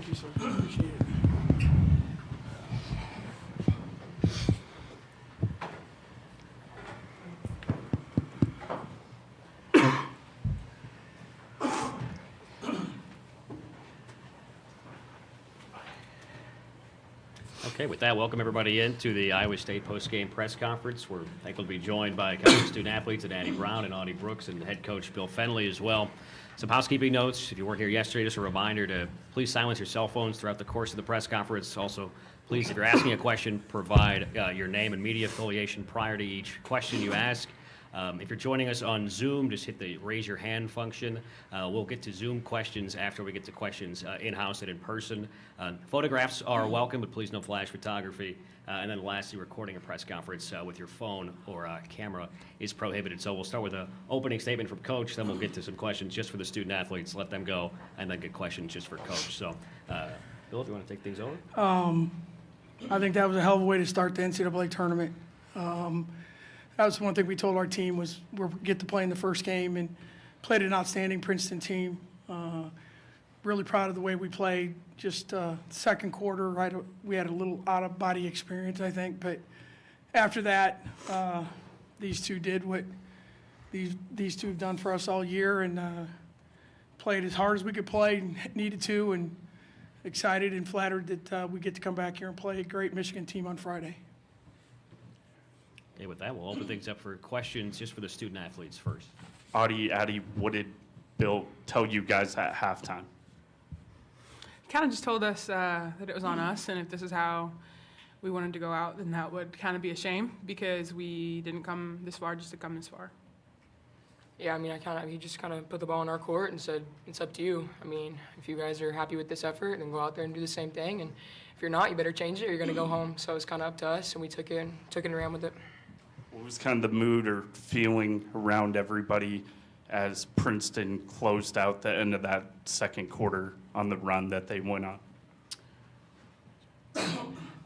Thank you, sir. Appreciate it. Okay, with that, welcome everybody into the Iowa State postgame press conference. We're thankful to be joined by college student athletes Danny Brown and Audie Brooks and head coach Bill Fenley as well. Some housekeeping notes. If you weren't here yesterday, just a reminder to please silence your cell phones throughout the course of the press conference. Also, please, if you're asking a question, provide your name and media affiliation prior to each question you ask. If you're joining us on Zoom, just hit the raise your hand function. We'll get to Zoom questions after we get to questions in-house and in person. Photographs are welcome, but please no flash photography. And then lastly, recording a press conference with your phone or camera is prohibited. So we'll start with an opening statement from Coach, then we'll get to some questions just for the student athletes, let them go, and then get questions just for Coach. So, Bill, if you want to take things over. I think that was a hell of a way to start the NCAA tournament. That was one thing we told our team was we'll get to play in the first game and played an outstanding Princeton team. Really proud of the way we played. Just second quarter, right, we had a little out-of-body experience, I think. But after that, these two did what these two have done for us all year and played as hard as we could play and needed to, and excited and flattered that we get to come back here and play a great Michigan team on Friday. Okay, with that, we'll open things up for questions just for the student athletes first. Audie, what did Bill tell you guys at halftime? He kind of just told us that it was on us, and if this is how we wanted to go out, then that would kind of be a shame because we didn't come this far just to come this far. Yeah, I mean, he just kind of put the ball in our court and said, it's up to you. I mean, if you guys are happy with this effort, then go out there and do the same thing. And if you're not, you better change it or you're going to go home. So it's kind of up to us, and we took it and ran with it. What was kind of the mood or feeling around everybody as Princeton closed out the end of that second quarter on the run that they went on?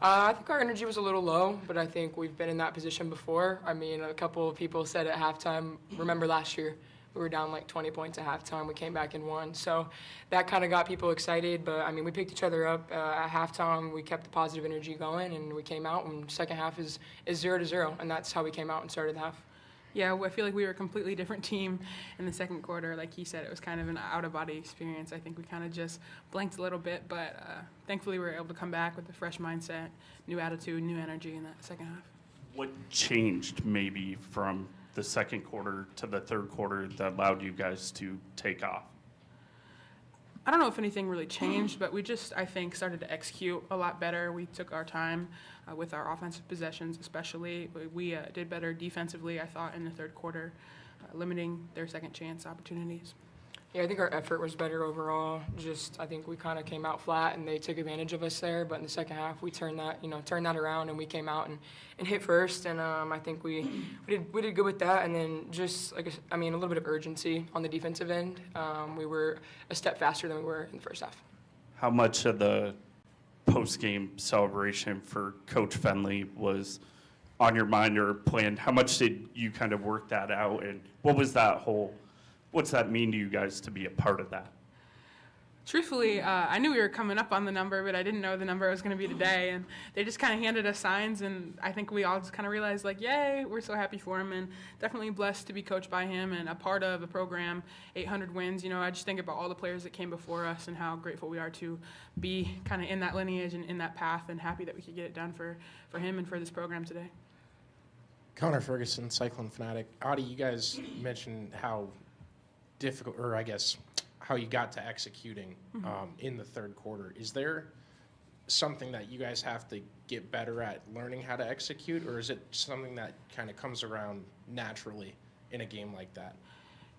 I think our energy was a little low, but I think we've been in that position before. I mean, a couple of people said at halftime, remember last year, we were down like 20 points at halftime. We came back and won. So that kind of got people excited. But, I mean, we picked each other up at halftime. We kept the positive energy going, and we came out. And second half is 0-0, and that's how we came out and started the half. Yeah, I feel like we were a completely different team in the second quarter. Like he said, it was kind of an out-of-body experience. I think we kind of just blanked a little bit, but thankfully we were able to come back with a fresh mindset, new attitude, new energy in that second half. What changed maybe from the second quarter to the third quarter that allowed you guys to take off? I don't know if anything really changed, but we just, I think, started to execute a lot better. We took our time with our offensive possessions especially. We did better defensively, I thought, in the third quarter, limiting their second chance opportunities. Yeah, I think our effort was better overall. I think we kind of came out flat, and they took advantage of us there. But in the second half, we turned that around, and we came out and hit first. And I think we did good with that. And then a little bit of urgency on the defensive end. We were a step faster than we were in the first half. How much of the post-game celebration for Coach Fenley was on your mind or planned? How much did you kind of work that out? And what's that mean to you guys to be a part of that? Truthfully, I knew we were coming up on the number, but I didn't know the number it was going to be today. And they just kind of handed us signs, and I think we all just kind of realized, like, yay, we're so happy for him, and definitely blessed to be coached by him and a part of a program, 800 wins. You know, I just think about all the players that came before us and how grateful we are to be kind of in that lineage and in that path, and happy that we could get it done for him and for this program today. Connor Ferguson, Cyclone Fanatic. Audie, you guys mentioned how difficult, or I guess how you got to executing in the third quarter. Is there something that you guys have to get better at learning how to execute, or is it something that kind of comes around naturally in a game like that?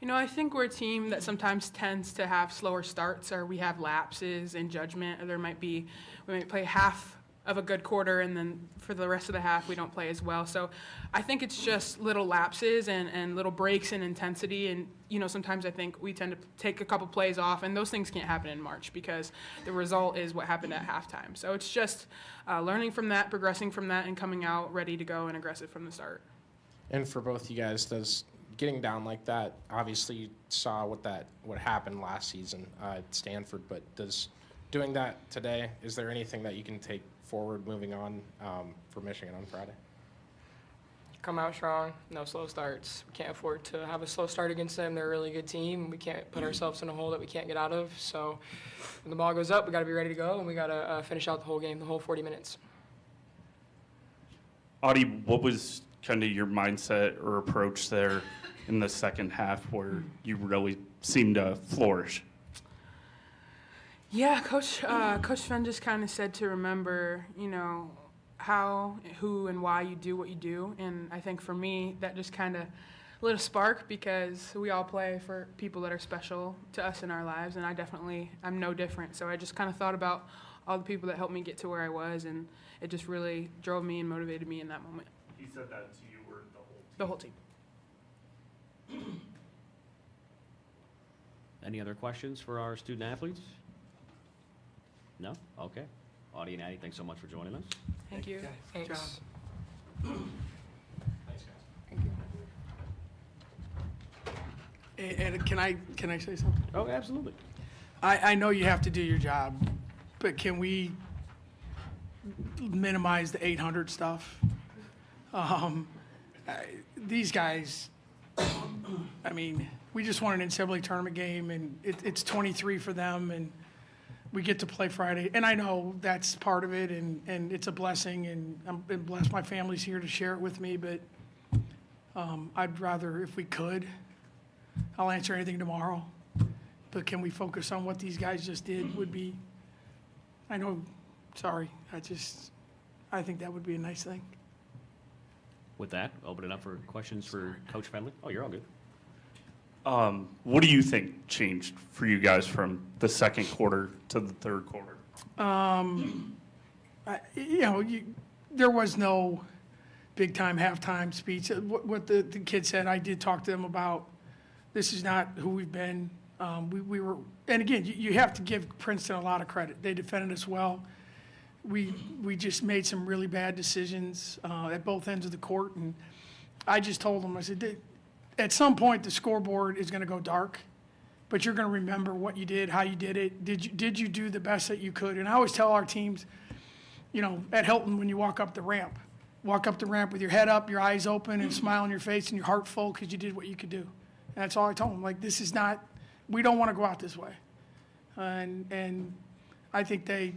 You know, I think we're a team that sometimes tends to have slower starts, or we have lapses in judgment, or we might play half of a good quarter, and then for the rest of the half we don't play as well. So I think it's just little lapses and little breaks in intensity, and you know, sometimes I think we tend to take a couple plays off, and those things can't happen in March because the result is what happened at halftime. So it's just learning from that, progressing from that, and coming out ready to go and aggressive from the start. And for both you guys, does getting down like that, obviously you saw what happened last season at Stanford, but does doing that today, is there anything that you can take forward moving on for Michigan on Friday? Come out strong, no slow starts. We can't afford to have a slow start against them. They're a really good team. We can't put ourselves in a hole that we can't get out of. So when the ball goes up, we got to be ready to go, and we got to finish out the whole game, the whole 40 minutes. Audie, what was kind of your mindset or approach there in the second half where you really seemed to flourish? Yeah, Coach Fenn just kind of said to remember, how, who, and why you do what you do. And I think for me, that just kind of lit a spark because we all play for people that are special to us in our lives. And I'm no different. So I just kind of thought about all the people that helped me get to where I was. And it just really drove me and motivated me in that moment. He said that to you or the whole team? The whole team. Any other questions for our student athletes? No? Okay. Audie and Addie, thanks so much for joining us. Thank you. Thanks. And can I say something? Oh, absolutely. I know you have to do your job, but can we minimize the 800 stuff? These guys, I mean, we just won an NCAA tournament game, and it's 23 for them, and we get to play Friday. And I know that's part of it, and it's a blessing, and I'm blessed my family's here to share it with me, but I'd rather, if we could, I'll answer anything tomorrow, but can we focus on what these guys just did would be, I know, sorry, I think that would be a nice thing. With that, open it up for questions for Coach Fenley. Oh, you're all good. What do you think changed for you guys from the second quarter to the third quarter? There was no big-time halftime speech. What the kid said, I did talk to them about, this is not who we've been. We were, and again, you have to give Princeton a lot of credit. They defended us well. We just made some really bad decisions at both ends of the court, and I just told them, I said, at some point the scoreboard is going to go dark, but you're going to remember what you did, how you did it. Did you do the best that you could? And I always tell our teams, at Hilton, when you walk up the ramp with your head up, your eyes open, and a smile on your face, and your heart full because you did what you could do. And that's all I told them. Like, this is not, we don't want to go out this way. And I think the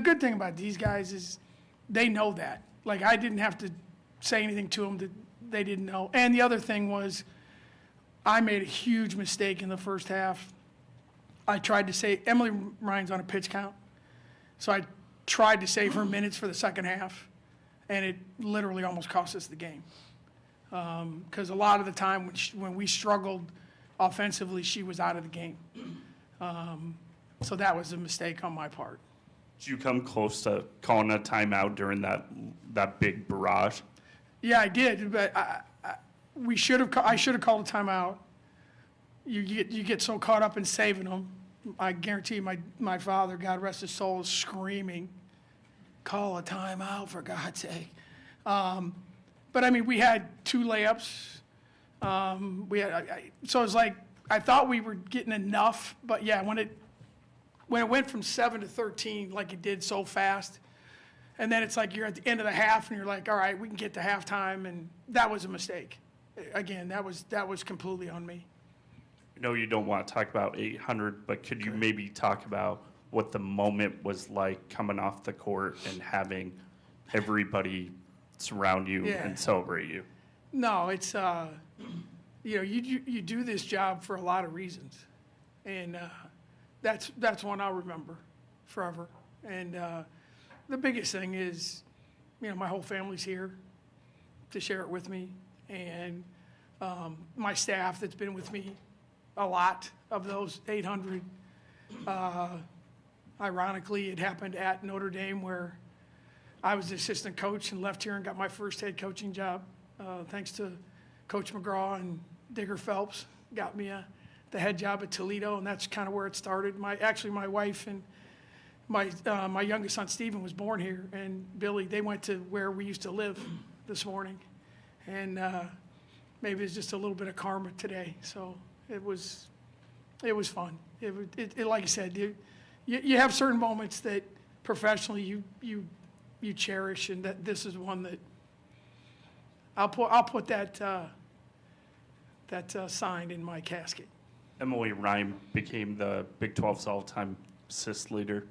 good thing about these guys is they know that. Like, I didn't have to say anything to them that they didn't know. And the other thing was, I made a huge mistake in the first half. I tried to say, Emily Ryan's on a pitch count, so I tried to save her minutes for the second half, and it literally almost cost us the game. Because a lot of the time when we struggled offensively, she was out of the game. So that was a mistake on my part. Did you come close to calling a timeout during that big barrage? Yeah, I did, but I should have called a timeout. You get so caught up in saving them. I guarantee my father, God rest his soul, is screaming, "Call a timeout for God's sake!" But I mean, we had 2 layups. So it was like I thought we were getting enough, but yeah, when it went from 7 to 13, like it did so fast. And then it's like you're at the end of the half, and you're like, all right, we can get to halftime, and that was a mistake. Again, that was completely on me. I know you don't want to talk about 800, but could you maybe talk about what the moment was like coming off the court and having everybody surround you and celebrate you? No, it's you do this job for a lot of reasons, and that's one I'll remember forever. And the biggest thing is, my whole family's here to share it with me, and my staff that's been with me a lot of those 800. Ironically, it happened at Notre Dame, where I was the assistant coach and left here and got my first head coaching job. Thanks to Coach McGraw and Digger Phelps, got me the head job at Toledo, and that's kind of where it started. My wife and my youngest son, Stephen, was born here, and Billy, they went to where we used to live this morning. And maybe it's just a little bit of karma today. So it was fun. It like I said, you have certain moments that professionally you cherish, and that this is one that I'll put that sign in my casket. Emily Ryan became the Big 12's all-time assist leader.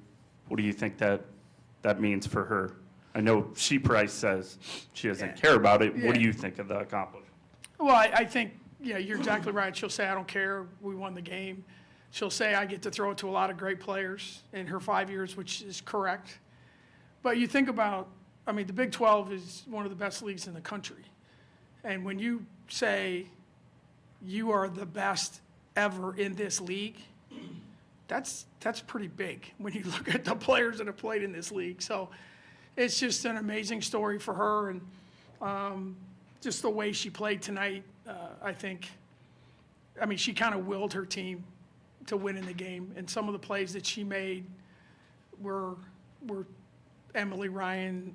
What do you think that means for her? I know she probably says she doesn't care about it. Yeah. What do you think of the accomplishment? Well, I think, yeah, you're exactly right. She'll say, I don't care, we won the game. She'll say, I get to throw it to a lot of great players in her 5 years, which is correct. But you think about, I mean, the Big 12 is one of the best leagues in the country. And when you say you are the best ever in this league, that's pretty big when you look at the players that have played in this league. So it's just an amazing story for her, and just the way she played tonight, I think, I mean, she kind of willed her team to win in the game, and some of the plays that she made were Emily Ryan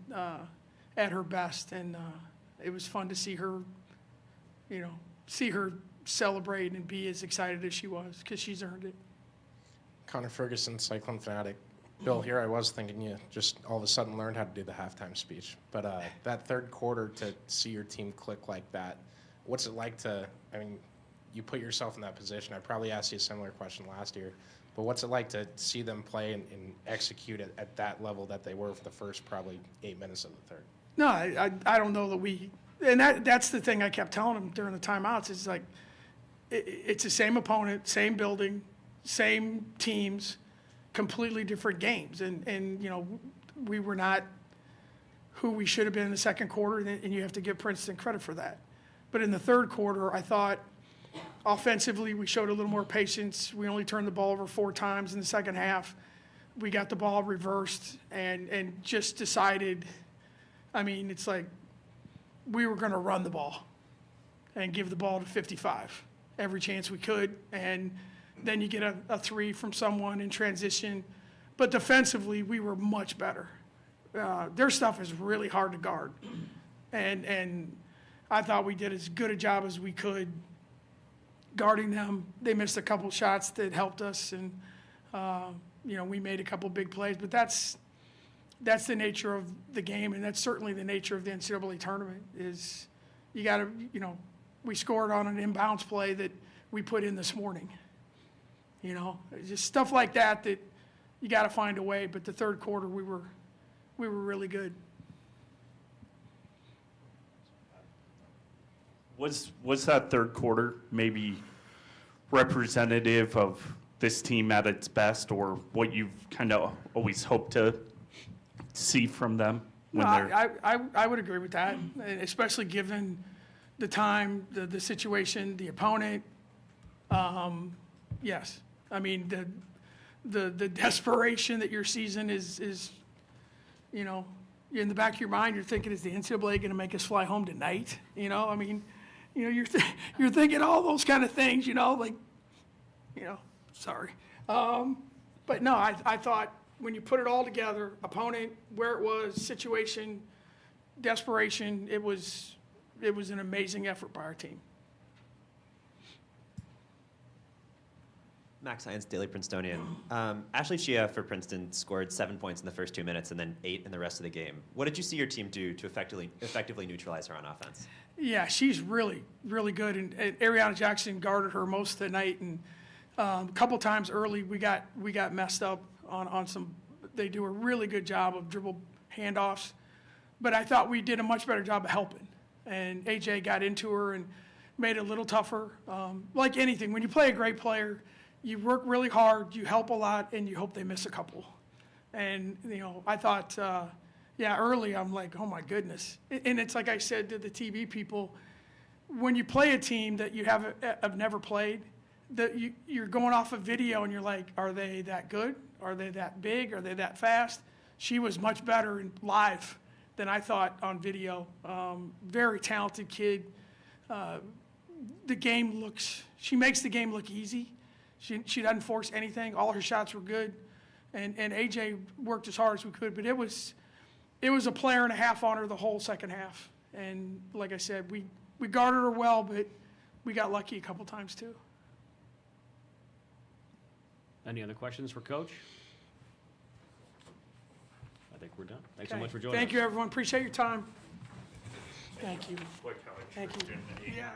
at her best, and it was fun to see her, celebrate and be as excited as she was, because she's earned it. Connor Ferguson, Cyclone Fanatic. Bill, here I was thinking you just all of a sudden learned how to do the halftime speech. But that third quarter, to see your team click like that, what's it like to, I mean, you put yourself in that position. I probably asked you a similar question last year. But what's it like to see them play and execute at that level that they were for the first probably 8 minutes of the third? No, I don't know that we, and that's the thing I kept telling them during the timeouts. It's like, it's the same opponent, same building, same teams, completely different games. And we were not who we should have been in the second quarter, and you have to give Princeton credit for that. But in the third quarter, I thought offensively we showed a little more patience. We only turned the ball over 4 times in the second half. We got the ball reversed and just decided, I mean, it's like we were going to run the ball and give the ball to 55 every chance we could, and then you get a 3 from someone in transition. But defensively, we were much better. Their stuff is really hard to guard, and I thought we did as good a job as we could guarding them. They missed a couple shots that helped us, and we made a couple big plays. But that's the nature of the game, and that's certainly the nature of the NCAA tournament. Is you got to, we scored on an inbounds play that we put in this morning. Just stuff like that you got to find a way. But the third quarter, we were really good. Was that third quarter maybe representative of this team at its best, or what you've kind of always hoped to see from them? When I would agree with that, especially given the time, the situation, the opponent. Yes, I mean the desperation that your season is in the back of your mind, you're thinking, is the NCAA going to make us fly home tonight? I mean, you're thinking all those kind of things. Sorry, but no, I thought when you put it all together, opponent, where it was, situation, desperation, it was an amazing effort by our team. Max Hines, Daily Princetonian. Ashley Chia for Princeton scored 7 points in the first 2 minutes and then 8 in the rest of the game. What did you see your team do to effectively neutralize her on offense? Yeah, she's really, really good. And Ariana Jackson guarded her most of the night. And a couple times early, we got messed up on some. They do a really good job of dribble handoffs. But I thought we did a much better job of helping. And AJ got into her and made it a little tougher. Like anything, when you play a great player, you work really hard, you help a lot, and you hope they miss a couple. And, I thought, early I'm like, oh my goodness. And it's like I said to the TV people, when you play a team that you have never played, that you're going off of video and you're like, are they that good? Are they that big? Are they that fast? She was much better in live than I thought on video. Very talented kid. She makes the game look easy. She doesn't force anything. All her shots were good, and AJ worked as hard as we could. But it was a player and a half on her the whole second half. And like I said, we guarded her well, but we got lucky a couple times too. Any other questions for Coach? we're done. Thanks so Okay. much for joining us. Thank you, everyone. Appreciate your time. Thank you. What college Thank you. Virginia? Yeah.